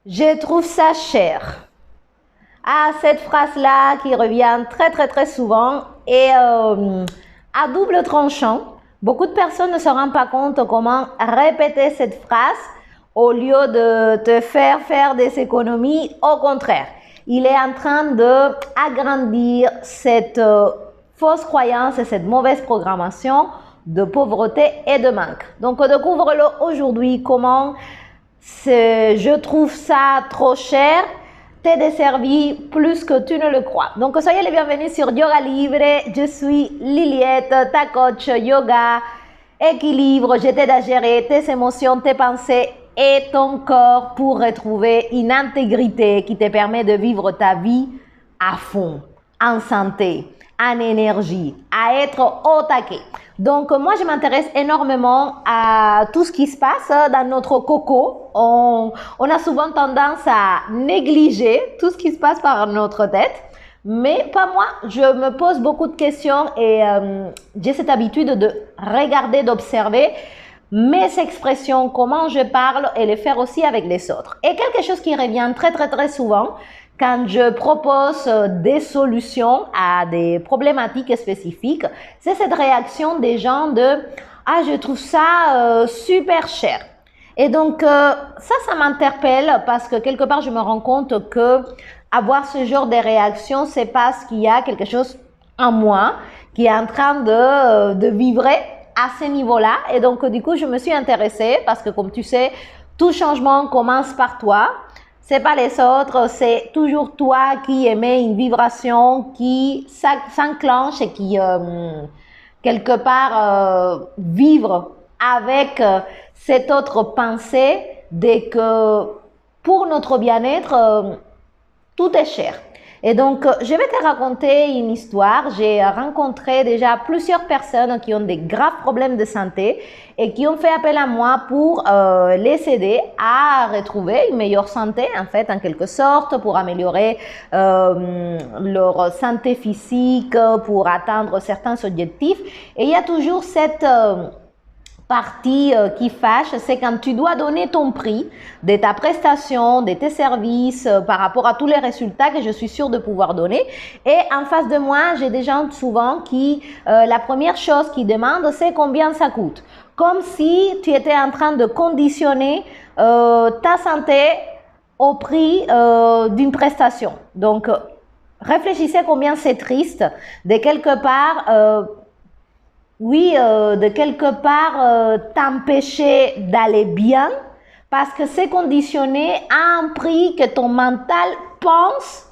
Je trouve ça cher. Ah, cette phrase-là qui revient très souvent et à double tranchant. Beaucoup de personnes ne se rendent pas compte comment répéter cette phrase au lieu de te faire des économies. Au contraire, il est en train d'agrandir cette fausse croyance et cette mauvaise programmation de pauvreté et de manque. Donc, découvre-le aujourd'hui comment je trouve ça trop cher t'est desservi plus que tu ne le crois. Donc, soyez les bienvenus sur Yoga Libre. Je suis Liliette, ta coach yoga, équilibre. Je t'aide à gérer tes émotions, tes pensées et ton corps pour retrouver une intégrité qui te permet de vivre ta vie à fond, en santé, en énergie, à être au taquet. Donc, moi, je m'intéresse énormément à tout ce qui se passe dans notre coco. On a souvent tendance à négliger tout ce qui se passe par notre tête. Mais pas moi, je me pose beaucoup de questions et j'ai cette habitude de regarder, d'observer mes expressions, comment je parle et les faire aussi avec les autres. Et quelque chose qui revient très souvent quand je propose des solutions à des problématiques spécifiques, c'est cette réaction des gens de « Ah, je trouve ça super cher ». Et donc, ça m'interpelle parce que quelque part, je me rends compte que avoir ce genre de réaction, c'est parce qu'il y a quelque chose en moi qui est en train de vibrer à ce niveau-là. Et donc, du coup, je me suis intéressée parce que, comme tu sais, tout changement commence par toi. C'est pas les autres, c'est toujours toi qui émet une vibration qui s'enclenche et qui, quelque part, vivre avec cette autre pensée dès que pour notre bien-être, tout est cher. Et donc, je vais te raconter une histoire. J'ai rencontré déjà plusieurs personnes qui ont des graves problèmes de santé et qui ont fait appel à moi pour les aider à retrouver une meilleure santé, en fait, en quelque sorte, pour améliorer leur santé physique, pour atteindre certains objectifs. Et il y a toujours cette partie qui fâche, c'est quand tu dois donner ton prix de ta prestation, de tes services par rapport à tous les résultats que je suis sûre de pouvoir donner. Et en face de moi, j'ai des gens souvent qui, la première chose qu'ils demandent, c'est combien ça coûte. Comme si tu étais en train de conditionner ta santé au prix d'une prestation. Donc, réfléchissez combien c'est triste de quelque part de quelque part t'empêcher d'aller bien parce que c'est conditionné à un prix que ton mental pense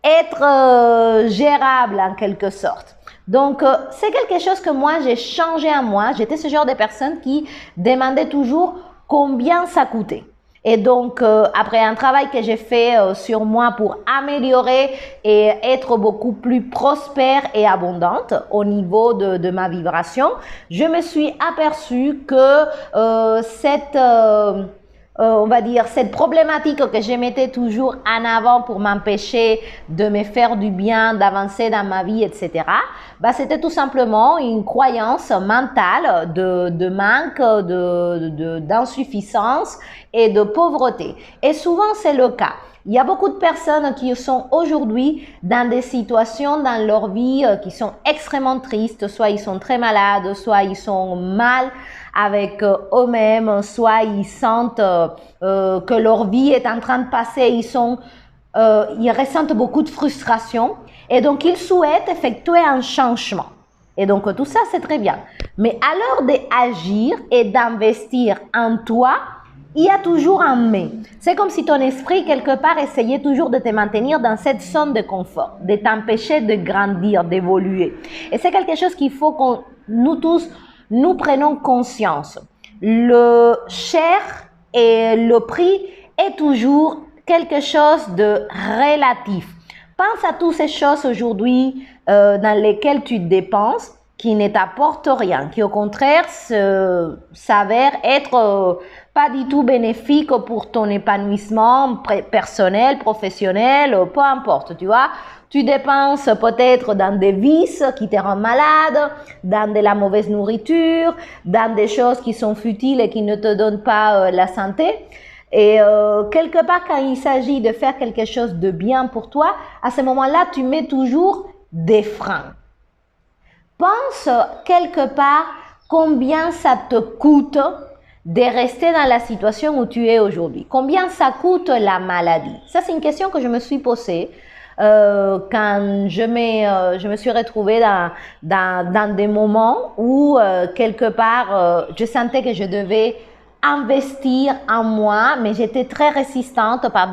être gérable en quelque sorte. Donc, c'est quelque chose que moi, j'ai changé en moi. J'étais ce genre de personne qui demandait toujours combien ça coûtait. Et donc, après un travail que j'ai fait sur moi pour améliorer et être beaucoup plus prospère et abondante au niveau de ma vibration, je me suis aperçue que on va dire, cette problématique que je mettais toujours en avant pour m'empêcher de me faire du bien, d'avancer dans ma vie, etc., bah, c'était tout simplement une croyance mentale de manque, d'insuffisance et de pauvreté. Et souvent, c'est le cas. Il y a beaucoup de personnes qui sont aujourd'hui dans des situations dans leur vie qui sont extrêmement tristes, soit ils sont très malades, soit ils sont mal avec eux-mêmes, soit ils sentent que leur vie est en train de passer, ils ressentent beaucoup de frustration et donc ils souhaitent effectuer un changement. Et donc tout ça c'est très bien. Mais à l'heure d'agir et d'investir en toi, il y a toujours un mais. C'est comme si ton esprit, quelque part, essayait toujours de te maintenir dans cette zone de confort, de t'empêcher de grandir, d'évoluer. Et c'est quelque chose qu'il faut que nous tous, nous prenions conscience. Le cher et le prix est toujours quelque chose de relatif. Pense à toutes ces choses aujourd'hui dans lesquelles tu dépenses, qui ne t'apportent rien, qui au contraire s'avèrent être pas du tout bénéfique pour ton épanouissement personnel, professionnel, peu importe, tu vois. Tu dépenses peut-être dans des vices qui te rendent malade, dans de la mauvaise nourriture, dans des choses qui sont futiles et qui ne te donnent pas la santé. Et quelque part, quand il s'agit de faire quelque chose de bien pour toi, à ce moment-là, tu mets toujours des freins. Pense quelque part combien ça te coûte de rester dans la situation où tu es aujourd'hui. Combien ça coûte la maladie? Ça, c'est une question que je me suis posée quand je me suis retrouvée dans des moments où quelque part, je sentais que je devais investir en moi, mais j'étais très résistante par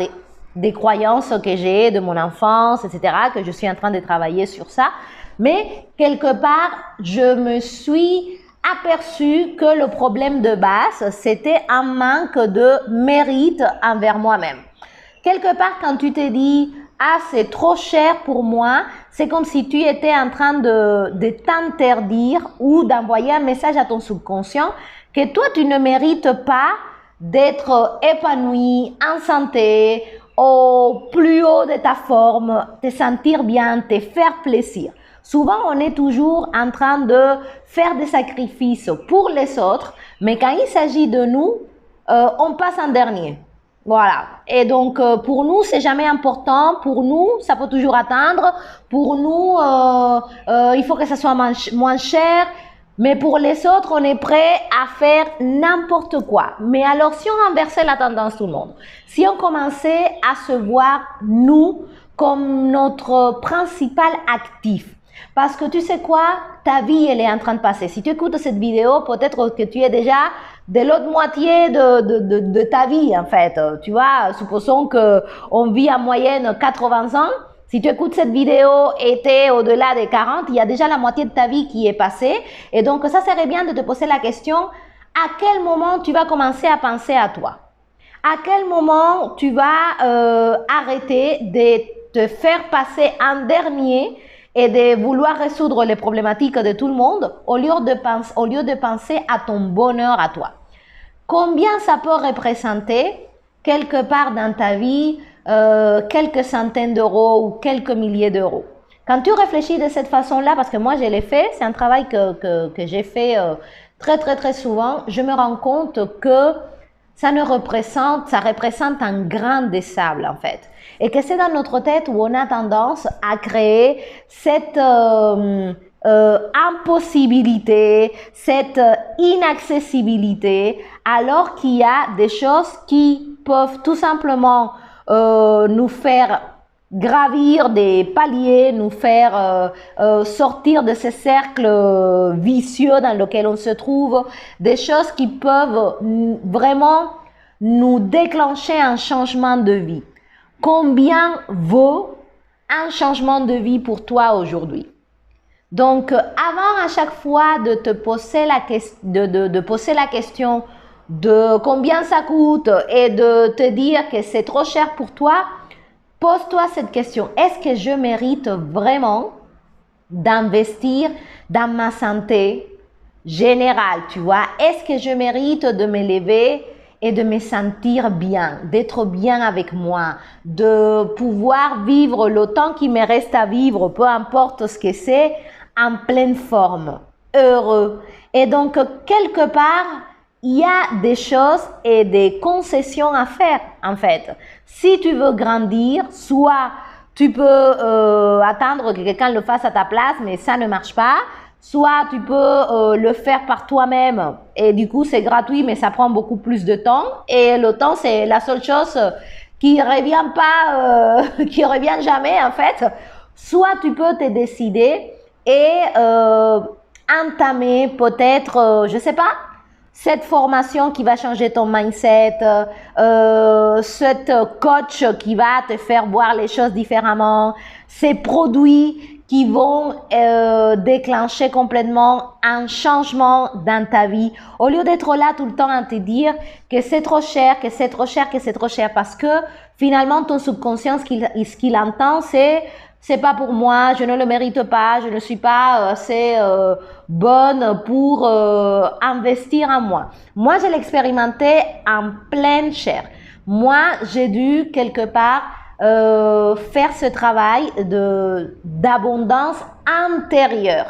des croyances que j'ai de mon enfance, etc., que je suis en train de travailler sur ça. Mais quelque part, je me suis aperçue que le problème de base, c'était un manque de mérite envers moi-même. Quelque part, quand tu te dis « Ah, c'est trop cher pour moi », c'est comme si tu étais en train de t'interdire ou d'envoyer un message à ton subconscient que toi, tu ne mérites pas d'être épanoui, en santé, au plus haut de ta forme, te sentir bien, te faire plaisir. Souvent, on est toujours en train de faire des sacrifices pour les autres, mais quand il s'agit de nous, on passe en dernier. Voilà. Et donc, pour nous, c'est jamais important. Pour nous, ça peut toujours attendre. Pour nous, il faut que ça soit moins cher. Mais pour les autres, on est prêt à faire n'importe quoi. Mais alors, si on inversait la tendance tout le monde, si on commençait à se voir, nous, comme notre principal actif, parce que tu sais quoi, ta vie, elle est en train de passer. Si tu écoutes cette vidéo, peut-être que tu es déjà de l'autre moitié de ta vie, en fait. Tu vois, supposons qu'on vit en moyenne 80 ans. Si tu écoutes cette vidéo et tu es au-delà des 40, il y a déjà la moitié de ta vie qui est passée. Et donc, ça serait bien de te poser la question, à quel moment tu vas commencer à penser à toi? À quel moment tu vas arrêter de te faire passer en dernier et de vouloir résoudre les problématiques de tout le monde au lieu de penser à ton bonheur à toi? Combien ça peut représenter quelque part dans ta vie quelques centaines d'euros ou quelques milliers d'euros? Quand tu réfléchis de cette façon-là, parce que moi je l'ai fait, c'est un travail que j'ai fait très souvent, je me rends compte que ça représente un grain de sable en fait. Et que c'est dans notre tête où on a tendance à créer cette impossibilité, cette inaccessibilité, alors qu'il y a des choses qui peuvent tout simplement nous faire gravir des paliers, nous faire sortir de ces cercles vicieux dans lesquels on se trouve, des choses qui peuvent vraiment nous déclencher un changement de vie. Combien vaut un changement de vie pour toi aujourd'hui? Donc, avant à chaque fois de te poser poser la question de combien ça coûte et de te dire que c'est trop cher pour toi, pose-toi cette question. Est-ce que je mérite vraiment d'investir dans ma santé générale, tu vois? Est-ce que je mérite de me lever et de me sentir bien, d'être bien avec moi, de pouvoir vivre le temps qui me reste à vivre, peu importe ce que c'est, en pleine forme, heureux. Et donc, quelque part, il y a des choses et des concessions à faire, en fait. Si tu veux grandir, soit tu peux attendre que quelqu'un le fasse à ta place, mais ça ne marche pas. Soit tu peux le faire par toi-même et du coup, c'est gratuit, mais ça prend beaucoup plus de temps. Et le temps, c'est la seule chose qui revient pas, qui revient jamais, en fait. Soit tu peux te décider et entamer peut-être, je sais pas, cette formation qui va changer ton mindset, cette coach qui va te faire voir les choses différemment, ces produits qui vont déclencher complètement un changement dans ta vie. Au lieu d'être là tout le temps à te dire que c'est trop cher, que c'est trop cher, que c'est trop cher, parce que finalement ton subconscient, ce qu'il entend, c'est pas pour moi, je ne le mérite pas, je ne suis pas assez bonne pour investir en moi. Moi, je l'ai expérimenté en pleine chair. Moi, j'ai dû quelque part faire ce travail d'abondance intérieure.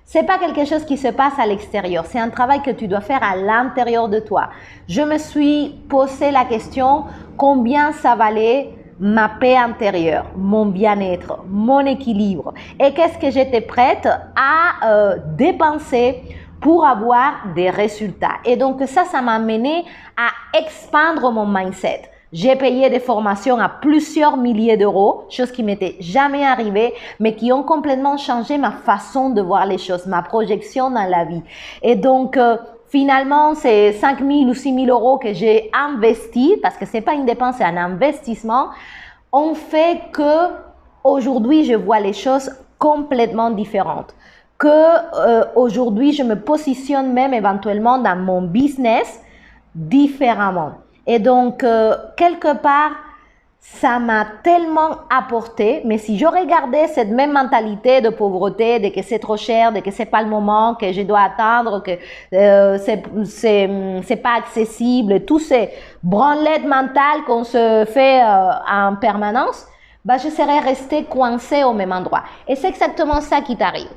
C'est pas quelque chose qui se passe à l'extérieur, c'est un travail que tu dois faire à l'intérieur de toi. Je me suis posé la question, combien ça valait ma paix intérieure, mon bien-être, mon équilibre et qu'est-ce que j'étais prête à dépenser pour avoir des résultats. Et donc ça m'a amené à expandre mon mindset. J'ai payé des formations à plusieurs milliers d'euros, chose qui m'était jamais arrivée, mais qui ont complètement changé ma façon de voir les choses, ma projection dans la vie. Et donc, finalement, c'est 5 000 ou 6 000 euros que j'ai investi, parce que c'est pas une dépense, c'est un investissement, ont fait que aujourd'hui, je vois les choses complètement différentes. Que aujourd'hui, je me positionne même éventuellement dans mon business différemment. Et donc, quelque part, ça m'a tellement apporté, mais si j'aurais gardé cette même mentalité de pauvreté, de que c'est trop cher, de que c'est pas le moment, que je dois attendre, que c'est pas accessible, tous ces branlettes mentales qu'on se fait en permanence, bah, je serais restée coincée au même endroit. Et c'est exactement ça qui t'arrive.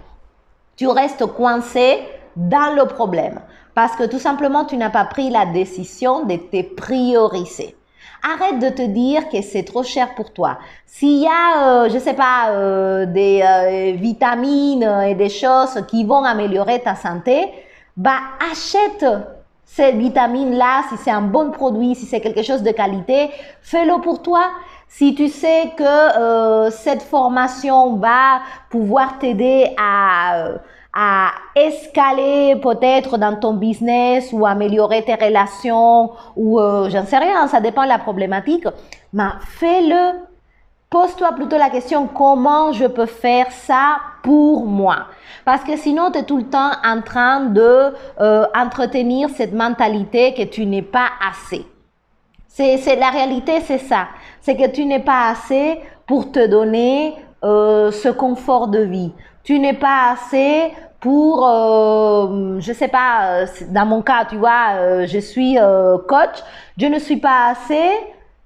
Tu restes coincé dans le problème parce que tout simplement, tu n'as pas pris la décision de te prioriser. Arrête de te dire que c'est trop cher pour toi. S'il y a, je sais pas, des vitamines et des choses qui vont améliorer ta santé, bah achète ces vitamines-là, si c'est un bon produit, si c'est quelque chose de qualité, fais-le pour toi. Si tu sais que cette formation va pouvoir t'aider à escaler peut-être dans ton business ou améliorer tes relations ou j'en sais rien, ça dépend de la problématique, mais fais-le. Pose-toi plutôt la question, comment je peux faire ça pour moi? Parce que sinon, tu es tout le temps en train de entretenir cette mentalité que tu n'es pas assez. La réalité, c'est ça. C'est que tu n'es pas assez pour te donner ce confort de vie. Tu n'es pas assez pour, je sais pas, dans mon cas, tu vois, je suis coach. Je ne suis pas assez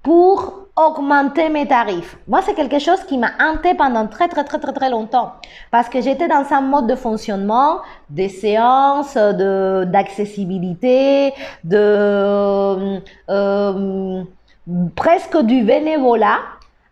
pour augmenter mes tarifs. Moi, c'est quelque chose qui m'a hanté pendant très longtemps parce que j'étais dans un mode de fonctionnement, des séances, d'accessibilité, presque du bénévolat,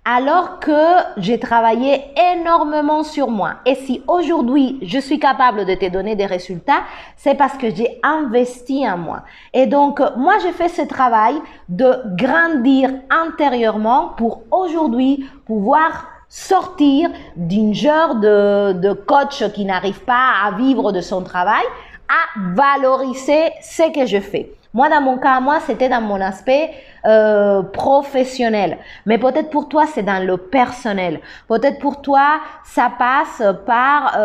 alors que j'ai travaillé énormément sur moi. Et si aujourd'hui, je suis capable de te donner des résultats, c'est parce que j'ai investi en moi. Et donc, moi, j'ai fait ce travail de grandir intérieurement pour aujourd'hui pouvoir sortir d'une genre de coach qui n'arrive pas à vivre de son travail, à valoriser ce que je fais. Moi, dans mon cas, c'était dans mon aspect professionnel. Mais peut-être pour toi, c'est dans le personnel. Peut-être pour toi, ça passe par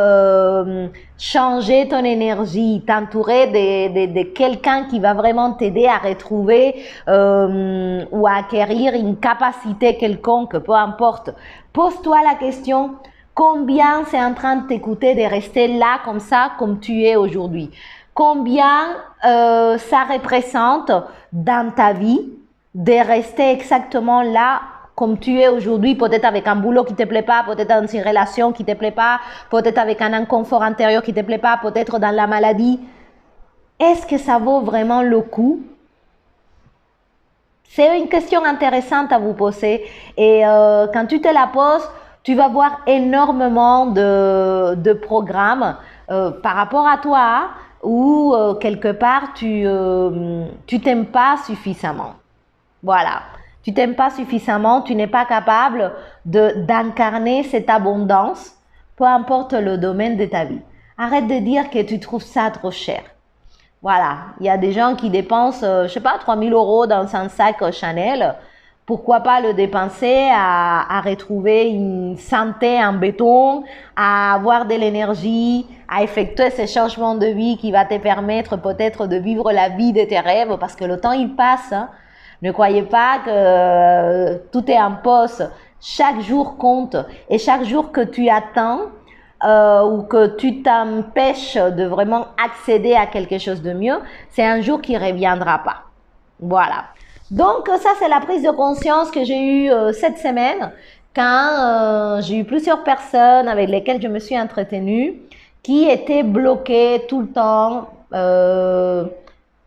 changer ton énergie, t'entourer de quelqu'un qui va vraiment t'aider à retrouver ou à acquérir une capacité quelconque, peu importe. Pose-toi la question, combien c'est en train de t'écouter de rester là comme ça, comme tu es aujourd'hui? Combien ça représente dans ta vie de rester exactement là comme tu es aujourd'hui, peut-être avec un boulot qui te plaît pas, peut-être dans une relation qui te plaît pas, peut-être avec un inconfort intérieur qui te plaît pas, peut-être dans la maladie. Est-ce que ça vaut vraiment le coup? C'est une question intéressante à vous poser et quand tu te la poses, tu vas voir énormément de programmes par rapport à toi ou quelque part tu t'aimes pas suffisamment. Voilà, tu t'aimes pas suffisamment, tu n'es pas capable d'incarner cette abondance, peu importe le domaine de ta vie. Arrête de dire que tu trouves ça trop cher. Voilà, il y a des gens qui dépensent, je sais pas, 3 000 euros dans un sac Chanel. Pourquoi pas le dépenser à retrouver une santé en béton, à avoir de l'énergie, à effectuer ce changement de vie qui va te permettre peut-être de vivre la vie de tes rêves parce que le temps il passe. Hein. Ne croyez pas que tout est en pause. Chaque jour compte et chaque jour que tu attends ou que tu t'empêches de vraiment accéder à quelque chose de mieux, c'est un jour qui ne reviendra pas. Voilà. Donc ça c'est la prise de conscience que j'ai eue cette semaine quand j'ai eu plusieurs personnes avec lesquelles je me suis entretenue qui étaient bloqués tout le temps dans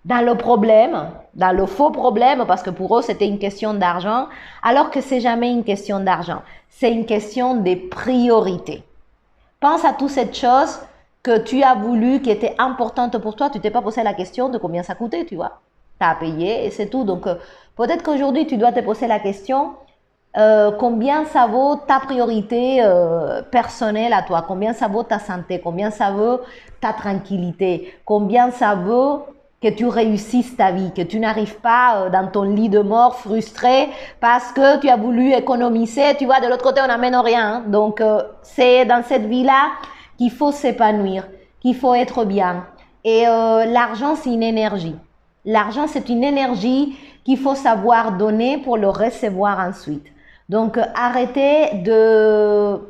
le problème, dans le faux problème, parce que pour eux, c'était une question d'argent, alors que c'est jamais une question d'argent. C'est une question des priorités. Pense à toutes ces choses que tu as voulu, qui étaient importantes pour toi. Tu t'es pas posé la question de combien ça coûtait, tu vois. Tu as payé et c'est tout. Donc, peut-être qu'aujourd'hui, tu dois te poser la question combien ça vaut ta priorité personnelle à toi, combien ça vaut ta santé, combien ça vaut ta tranquillité, combien ça vaut que tu réussisses ta vie, que tu n'arrives pas dans ton lit de mort frustré parce que tu as voulu économiser. Tu vois, de l'autre côté, on n'amène rien. Hein. Donc, c'est dans cette vie-là qu'il faut s'épanouir, qu'il faut être bien. Et l'argent, c'est une énergie. L'argent, c'est une énergie qu'il faut savoir donner pour le recevoir ensuite. Donc, arrêtez de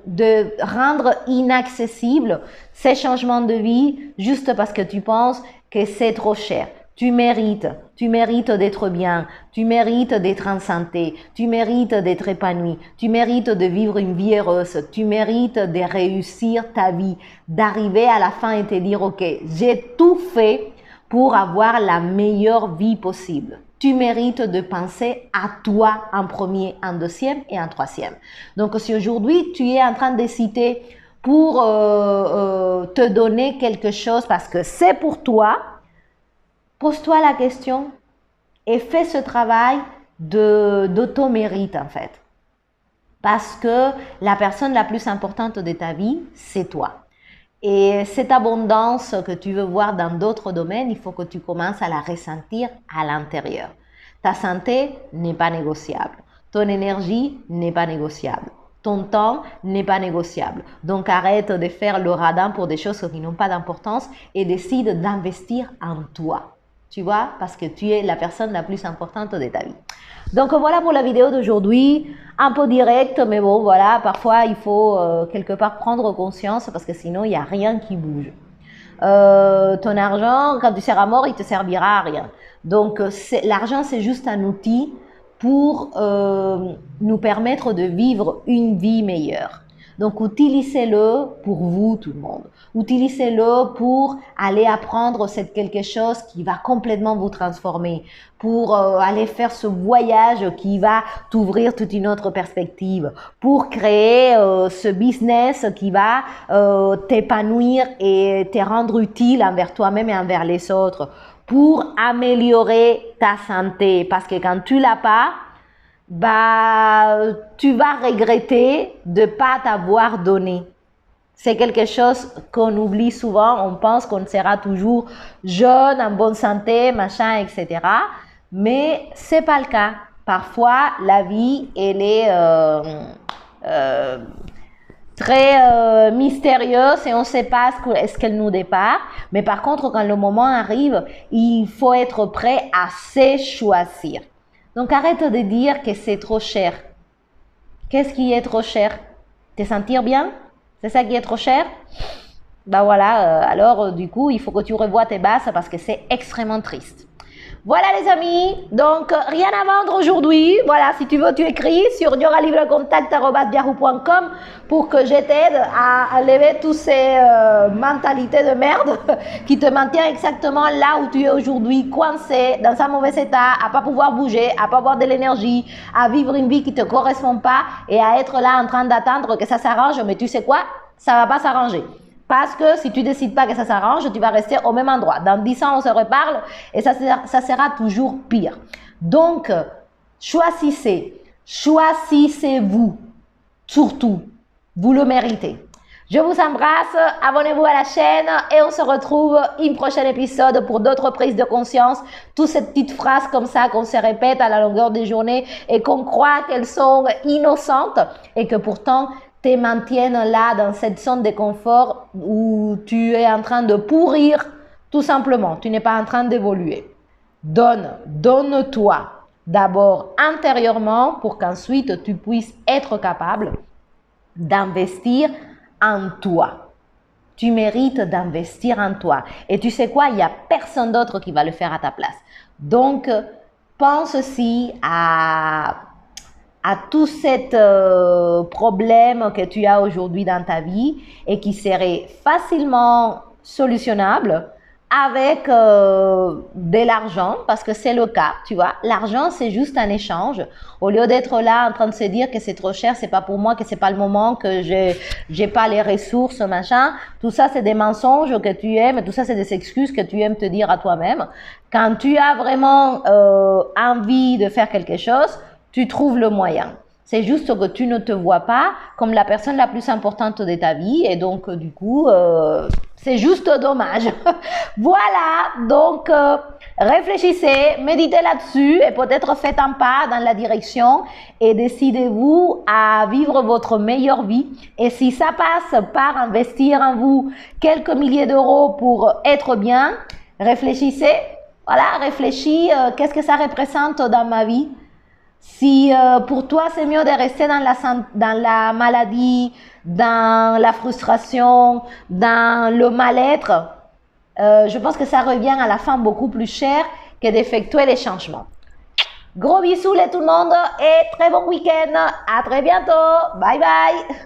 rendre inaccessible ces changements de vie juste parce que tu penses que c'est trop cher. Tu mérites d'être bien, tu mérites d'être en santé, tu mérites d'être épanoui, tu mérites de vivre une vie heureuse, tu mérites de réussir ta vie, d'arriver à la fin et te dire, ok, j'ai tout fait pour avoir la meilleure vie possible. Tu mérites de penser à toi en premier, en deuxième et en troisième. Donc, si aujourd'hui, tu es en train d'hésiter pour te donner quelque chose parce que c'est pour toi, pose-toi la question et fais ce travail d'automérite en fait. Parce que la personne la plus importante de ta vie, c'est toi. Et cette abondance que tu veux voir dans d'autres domaines, il faut que tu commences à la ressentir à l'intérieur. Ta santé n'est pas négociable. Ton énergie n'est pas négociable. Ton temps n'est pas négociable. Donc arrête de faire le radin pour des choses qui n'ont pas d'importance et décide d'investir en toi. Tu vois, parce que tu es la personne la plus importante de ta vie. Donc voilà pour la vidéo d'aujourd'hui, un peu direct, mais bon voilà, parfois il faut quelque part prendre conscience parce que sinon il n'y a rien qui bouge. Ton argent, quand tu seras mort, il te servira à rien. Donc l'argent c'est juste un outil pour nous permettre de vivre une vie meilleure. Donc, utilisez-le pour vous, tout le monde. Utilisez-le pour aller apprendre quelque chose qui va complètement vous transformer, pour aller faire ce voyage qui va t'ouvrir toute une autre perspective, pour créer ce business qui va t'épanouir et te rendre utile envers toi-même et envers les autres, pour améliorer ta santé. Parce que quand tu l'as pas, tu vas regretter de ne pas t'avoir donné. C'est quelque chose qu'on oublie souvent. On pense qu'on sera toujours jeune, en bonne santé, machin, etc. Mais c'est pas le cas. Parfois, la vie, elle est très mystérieuse et on ne sait pas ce qu'elle nous départ. Mais par contre, quand le moment arrive, il faut être prêt à se choisir. Donc, arrête de dire que c'est trop cher. Qu'est-ce qui est trop cher? Te sentir bien? C'est ça qui est trop cher? Ben voilà, alors du coup, il faut que tu revoies tes bases parce que c'est extrêmement triste. Voilà les amis, donc rien à vendre aujourd'hui. Voilà, si tu veux, tu écris sur dioralivrecontact@yahoo.com pour que je t'aide à lever toutes ces mentalités de merde qui te maintiennent exactement là où tu es aujourd'hui, coincé, dans un mauvais état, à pas pouvoir bouger, à pas avoir de l'énergie, à vivre une vie qui te correspond pas et à être là en train d'attendre que ça s'arrange. Mais tu sais quoi? Ça va pas s'arranger. Parce que si tu décides pas que ça s'arrange, tu vas rester au même endroit. Dans 10 ans, on se reparle et ça sera toujours pire. Donc, choisissez-vous, surtout, vous le méritez. Je vous embrasse, abonnez-vous à la chaîne et on se retrouve un prochain épisode pour d'autres prises de conscience. Toutes ces petites phrases comme ça qu'on se répète à la longueur des journées et qu'on croit qu'elles sont innocentes et que pourtant te maintiennent là dans cette zone de confort où tu es en train de pourrir tout simplement. Tu n'es pas en train d'évoluer. Donne-toi d'abord intérieurement pour qu'ensuite tu puisses être capable d'investir en toi. Tu mérites d'investir en toi. Et tu sais quoi? Il n'y a personne d'autre qui va le faire à ta place. Donc, pense aussi à à tous ces problèmes que tu as aujourd'hui dans ta vie et qui seraient facilement solutionnables avec de l'argent, parce que c'est le cas, tu vois. L'argent, c'est juste un échange. Au lieu d'être là en train de se dire que c'est trop cher, c'est pas pour moi, que c'est pas le moment, que j'ai pas les ressources, machin. Tout ça, c'est des mensonges que tu aimes, tout ça, c'est des excuses que tu aimes te dire à toi-même. Quand tu as vraiment envie de faire quelque chose, tu trouves le moyen. C'est juste que tu ne te vois pas comme la personne la plus importante de ta vie et donc du coup, c'est juste dommage. Voilà, donc réfléchissez, méditez là-dessus et peut-être faites un pas dans la direction et décidez-vous à vivre votre meilleure vie. Et si ça passe par investir en vous quelques milliers d'euros pour être bien, réfléchissez. Voilà, réfléchis, qu'est-ce que ça représente dans ma vie? Si pour toi c'est mieux de rester dans la maladie, dans la frustration, dans le mal-être, je pense que ça revient à la fin beaucoup plus cher que d'effectuer les changements. Gros bisous tout le monde et très bon week-end. À très bientôt. Bye bye.